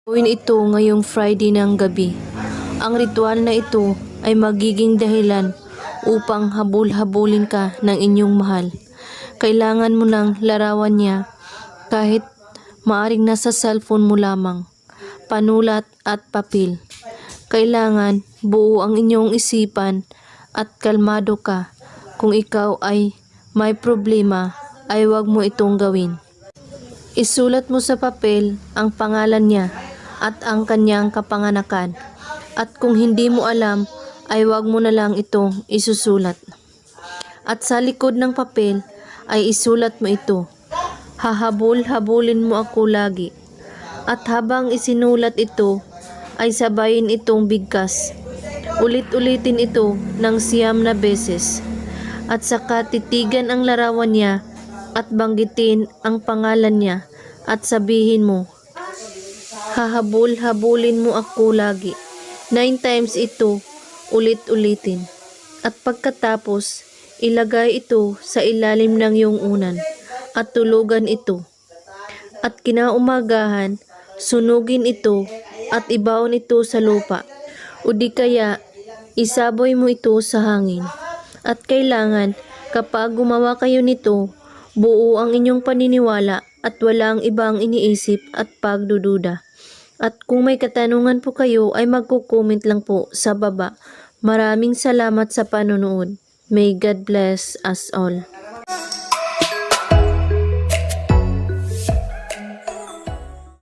Gawin ito ngayong Friday ng gabi. Ang ritual na ito ay magiging dahilan upang habul-habulin ka ng inyong mahal. Kailangan mo ng larawan niya kahit maaring nasa cellphone mo lamang, panulat at papel. Kailangan buo ang inyong isipan at kalmado ka. Kung ikaw ay may problema, ay huwag mo itong gawin. Isulat mo sa papel ang pangalan niya at ang kanyang kapanganakan. At kung hindi mo alam, ay huwag mo na lang itong isusulat. At sa likod ng papel ay isulat mo ito. Hahabol-habulin mo ako lagi. At habang isinulat ito, ay sabayin itong bigkas. Ulit-ulitin ito ng 9 na beses. At saka titigan ang larawan niya at banggitin ang pangalan niya at sabihin mo, hahabol-habulin mo ako lagi. 9 times ito, ulit-ulitin. At pagkatapos, ilagay ito sa ilalim ng iyong unan at tulugan ito. At kinaumagahan, sunugin ito at ibaon ito sa lupa. O di kaya, isaboy mo ito sa hangin. At kailangan, kapag gumawa kayo nito, buo ang inyong paniniwala at walang ibang iniisip at pagdududa. At kung may katanungan po kayo ay magko-comment lang po sa baba. Maraming salamat sa panonood. May God bless us all.